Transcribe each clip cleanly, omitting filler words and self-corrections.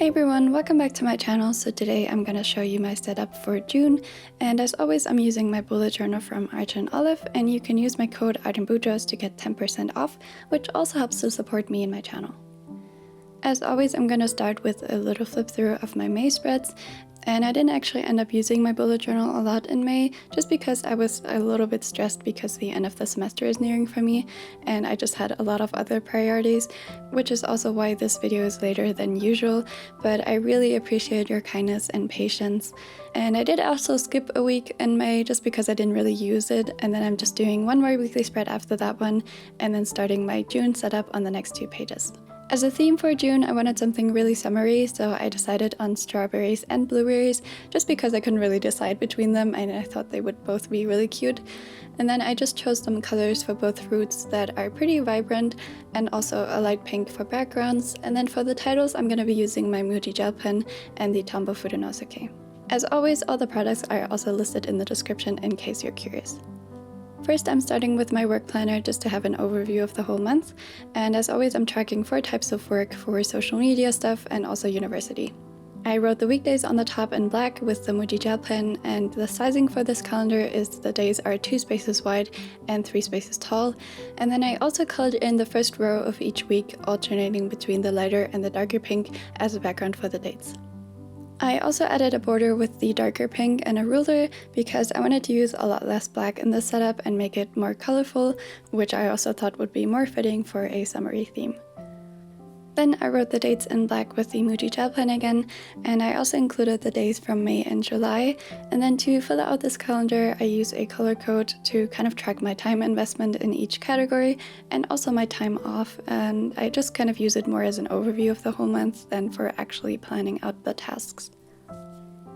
Hey everyone, welcome back to my channel. So today I'm going to show you my setup for June, and as always I'm using my bullet journal from Arch & Olive, and you can use my code ARTandBoudros to get 10% off, which also helps to support me and my channel. As always, I'm going to start with a little flip through of my May spreads, and I didn't actually end up using my bullet journal a lot in May, just because I was a little bit stressed because the end of the semester is nearing for me, and I just had a lot of other priorities, which is also why this video is later than usual, but I really appreciate your kindness and patience. And I did also skip a week in May just because I didn't really use it, and then I'm just doing one more weekly spread after that one, and then starting my June setup on the next 2 pages. As a theme for June, I wanted something really summery, so I decided on strawberries and blueberries, just because I couldn't really decide between them and I thought they would both be really cute. And then I just chose some colors for both fruits that are pretty vibrant, and also a light pink for backgrounds. And then for the titles, I'm going to be using my Muji gel pen and the Tombow Fudenosuke. As always, all the products are also listed in the description in case you're curious. First, I'm starting with my work planner just to have an overview of the whole month, and as always I'm tracking 4 types of work for social media stuff and also university. I wrote the weekdays on the top in black with the Muji gel pen, and the sizing for this calendar is the days are 2 spaces wide and 3 spaces tall, and then I also colored in the first row of each week, alternating between the lighter and the darker pink as a background for the dates. I also added a border with the darker pink and a ruler because I wanted to use a lot less black in this setup and make it more colorful, which I also thought would be more fitting for a summery theme. Then I wrote the dates in black with the Muji gel pen again, and I also included the days from May and July. And then to fill out this calendar, I use a color code to kind of track my time investment in each category and also my time off, and I just kind of use it more as an overview of the whole month than for actually planning out the tasks.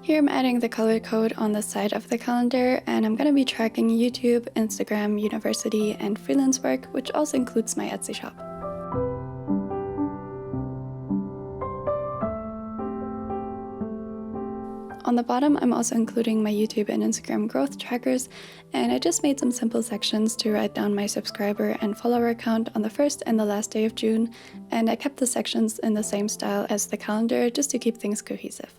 Here I'm adding the color code on the side of the calendar, and I'm going to be tracking YouTube, Instagram, university, and freelance work, which also includes my Etsy shop. On the bottom, I'm also including my YouTube and Instagram growth trackers, and I just made some simple sections to write down my subscriber and follower count on the first and the last day of June, and I kept the sections in the same style as the calendar just to keep things cohesive.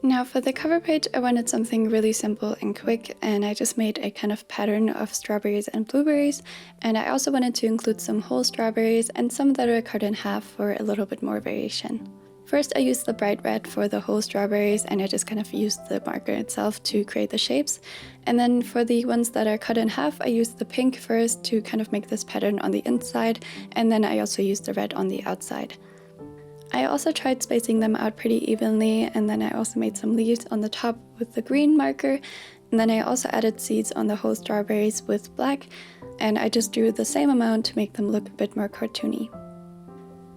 Now for the cover page, I wanted something really simple and quick, and I just made a kind of pattern of strawberries and blueberries, and I also wanted to include some whole strawberries and some that are cut in half for a little bit more variation. First, I used the bright red for the whole strawberries, and I just kind of used the marker itself to create the shapes. And then for the ones that are cut in half, I used the pink first to kind of make this pattern on the inside, and then I also used the red on the outside. I also tried spacing them out pretty evenly, and then I also made some leaves on the top with the green marker, and then I also added seeds on the whole strawberries with black, and I just drew the same amount to make them look a bit more cartoony.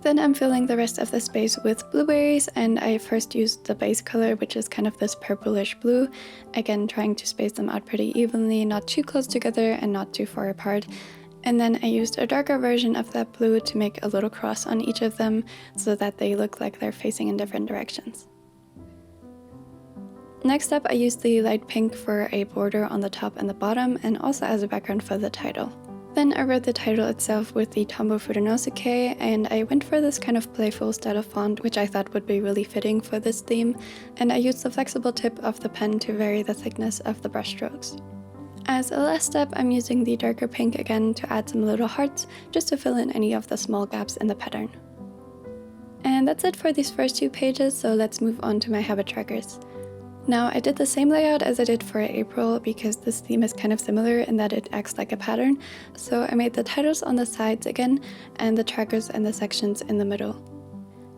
Then I'm filling the rest of the space with blueberries, and I first used the base color, which is kind of this purplish blue, again trying to space them out pretty evenly, not too close together and not too far apart. And then I used a darker version of that blue to make a little cross on each of them so that they look like they're facing in different directions. Next up, I used the light pink for a border on the top and the bottom, and also as a background for the title. Then I wrote the title itself with the Tombow Fudenosuke, and I went for this kind of playful style of font, which I thought would be really fitting for this theme, and I used the flexible tip of the pen to vary the thickness of the brush strokes. As a last step, I'm using the darker pink again to add some little hearts, just to fill in any of the small gaps in the pattern. And that's it for these first 2 pages, so let's move on to my habit trackers. Now, I did the same layout as I did for April because this theme is kind of similar in that it acts like a pattern, so I made the titles on the sides again, and the trackers and the sections in the middle.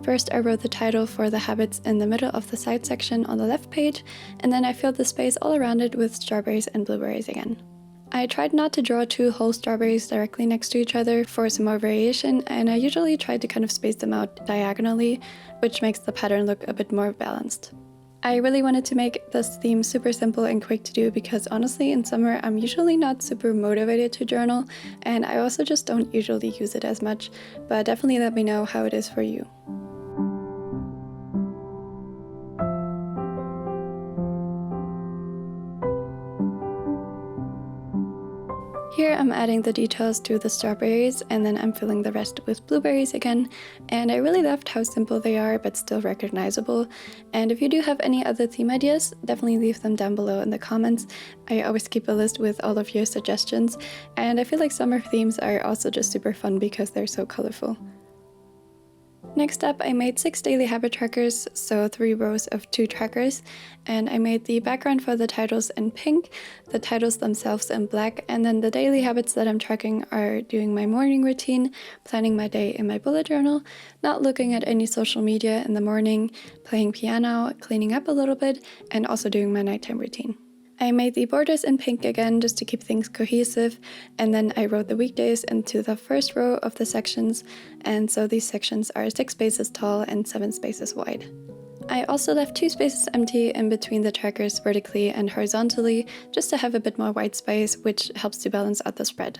First, I wrote the title for the habits in the middle of the side section on the left page, and then I filled the space all around it with strawberries and blueberries again. I tried not to draw 2 whole strawberries directly next to each other for some more variation, and I usually tried to kind of space them out diagonally, which makes the pattern look a bit more balanced. I really wanted to make this theme super simple and quick to do because honestly in summer I'm usually not super motivated to journal, and I also just don't usually use it as much, but definitely let me know how it is for you. Here I'm adding the details to the strawberries, and then I'm filling the rest with blueberries again, and I really loved how simple they are but still recognizable. And if you do have any other theme ideas, definitely leave them down below in the comments. I always keep a list with all of your suggestions, and I feel like summer themes are also just super fun because they're so colorful. Next up, I made 6 daily habit trackers, so 3 rows of 2 trackers, and I made the background for the titles in pink, the titles themselves in black, and then the daily habits that I'm tracking are doing my morning routine, planning my day in my bullet journal, not looking at any social media in the morning, playing piano, cleaning up a little bit, and also doing my nighttime routine. I made the borders in pink again just to keep things cohesive, and then I wrote the weekdays into the first row of the sections, and so these sections are 6 spaces tall and 7 spaces wide. I also left 2 spaces empty in between the trackers vertically and horizontally just to have a bit more white space, which helps to balance out the spread.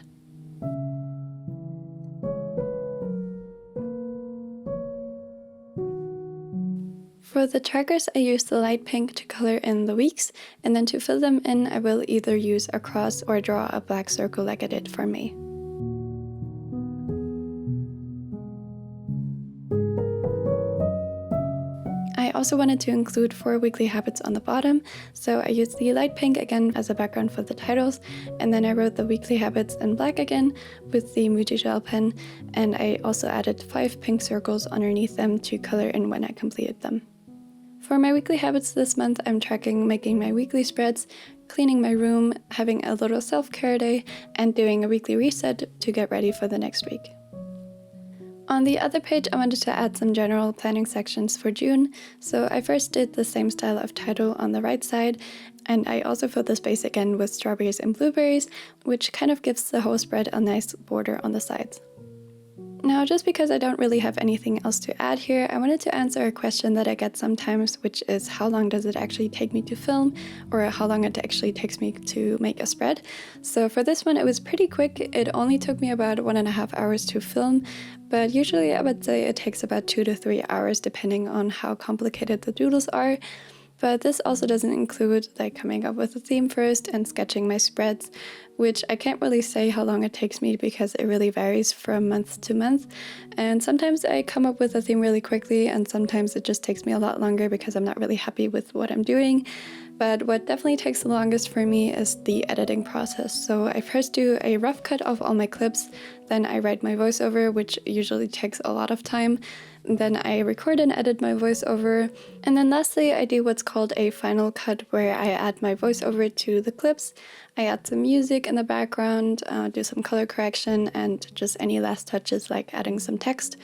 For the trackers, I use the light pink to color in the weeks, and then to fill them in, I will either use a cross or draw a black circle like I did for May. I also wanted to include 4 weekly habits on the bottom, so I used the light pink again as a background for the titles, and then I wrote the weekly habits in black again with the Muji gel pen, and I also added 5 pink circles underneath them to color in when I completed them. For my weekly habits this month, I'm tracking making my weekly spreads, cleaning my room, having a little self-care day, and doing a weekly reset to get ready for the next week. On the other page, I wanted to add some general planning sections for June, so I first did the same style of title on the right side, and I also filled the space again with strawberries and blueberries, which kind of gives the whole spread a nice border on the sides. Now, just because I don't really have anything else to add here, I wanted to answer a question that I get sometimes, which is how long does it actually take me to film, or how long it actually takes me to make a spread. So for this one, it was pretty quick. It only took me about 1.5 hours to film, but usually I would say it takes about 2 to 3 hours depending on how complicated the doodles are. But this also doesn't include like coming up with a theme first and sketching my spreads, which I can't really say how long it takes me because it really varies from month to month. And sometimes I come up with a theme really quickly, and sometimes it just takes me a lot longer because I'm not really happy with what I'm doing. But what definitely takes the longest for me is the editing process. So I first do a rough cut of all my clips, then I write my voiceover, which usually takes a lot of time. Then I record and edit my voiceover, and then lastly I do what's called a final cut, where I add my voiceover to the clips, I add some music in the background, do some color correction, and just any last touches like adding some text.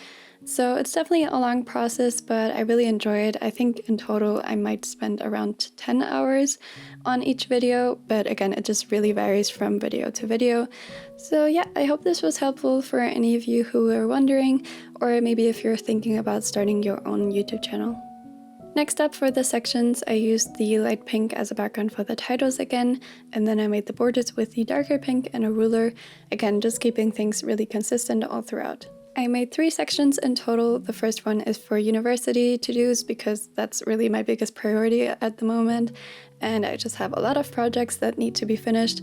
So it's definitely a long process, but I really enjoy it. I think in total I might spend around 10 hours on each video, but again, it just really varies from video to video. So yeah, I hope this was helpful for any of you who are wondering, or maybe if you're thinking about starting your own YouTube channel. Next up, for the sections, I used the light pink as a background for the titles again, and then I made the borders with the darker pink and a ruler, again just keeping things really consistent all throughout. I made 3 sections in total. The first one is for university to-dos because that's really my biggest priority at the moment, and I just have a lot of projects that need to be finished.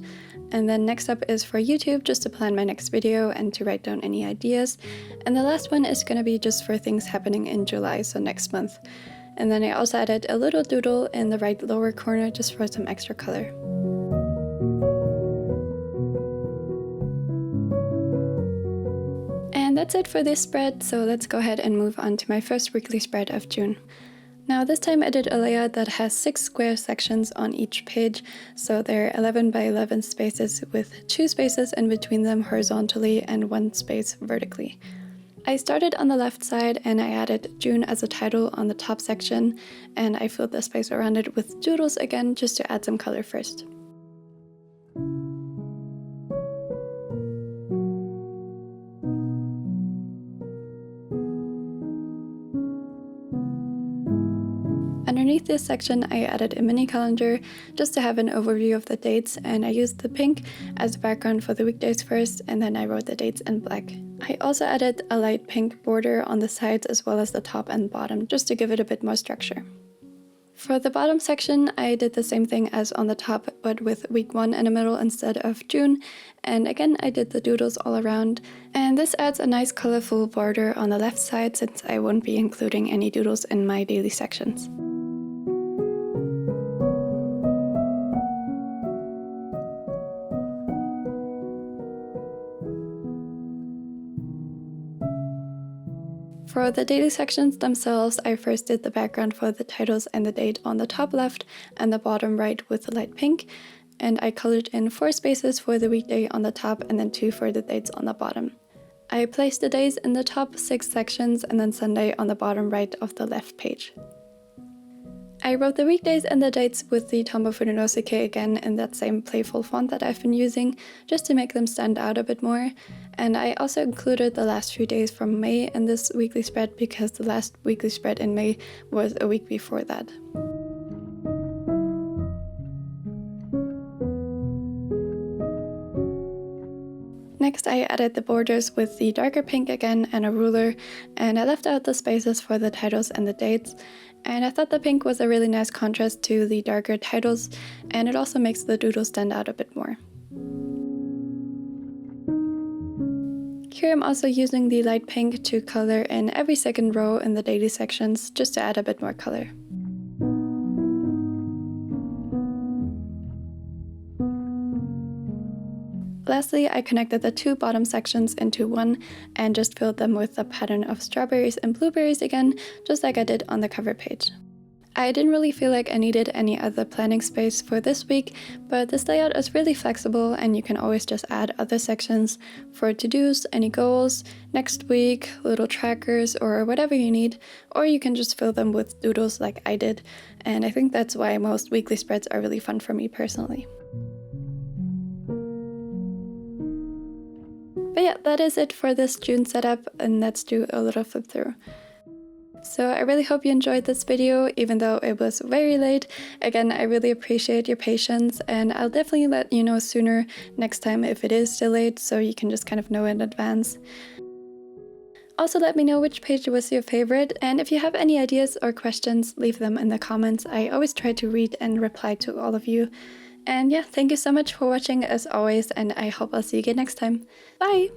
And then next up is for YouTube, just to plan my next video and to write down any ideas. And the last one is going to be just for things happening in July, so next month. And then I also added a little doodle in the right lower corner just for some extra color. And that's it for this spread, so let's go ahead and move on to my first weekly spread of June. Now this time I did a layout that has 6 square sections on each page, so they're 11 by 11 spaces with 2 spaces in between them horizontally and 1 space vertically. I started on the left side and I added June as a title on the top section, and I filled the space around it with doodles again just to add some color first. Underneath this section, I added a mini calendar just to have an overview of the dates, and I used the pink as a background for the weekdays first, and then I wrote the dates in black. I also added a light pink border on the sides as well as the top and bottom just to give it a bit more structure. For the bottom section, I did the same thing as on the top, but with week 1 in the middle instead of June. And again, I did the doodles all around. And this adds a nice colorful border on the left side since I won't be including any doodles in my daily sections. For the daily sections themselves, I first did the background for the titles and the date on the top left and the bottom right with the light pink, and I colored in 4 spaces for the weekday on the top and then 2 for the dates on the bottom. I placed the days in the top 6 sections and then Sunday on the bottom right of the left page. I wrote the weekdays and the dates with the Tombow Fudenosuke again in that same playful font that I've been using, just to make them stand out a bit more. And I also included the last few days from May in this weekly spread because the last weekly spread in May was a week before that. Next, I added the borders with the darker pink again and a ruler, and I left out the spaces for the titles and the dates. And I thought the pink was a really nice contrast to the darker titles, and it also makes the doodle stand out a bit more. Here I'm also using the light pink to color in every second row in the daily sections, just to add a bit more color. Lastly, I connected the 2 bottom sections into one and just filled them with a pattern of strawberries and blueberries again, just like I did on the cover page. I didn't really feel like I needed any other planning space for this week, but this layout is really flexible and you can always just add other sections for to-dos, any goals, next week, little trackers, or whatever you need, or you can just fill them with doodles like I did, and I think that's why most weekly spreads are really fun for me personally. But yeah, that is it for this June setup, and let's do a little flip through. So I really hope you enjoyed this video, even though it was very late. Again, I really appreciate your patience, and I'll definitely let you know sooner next time if it is delayed, so you can just kind of know in advance. Also, let me know which page was your favorite, and if you have any ideas or questions, leave them in the comments. I always try to read and reply to all of you. And yeah, thank you so much for watching as always, and I hope I'll see you again next time. Bye!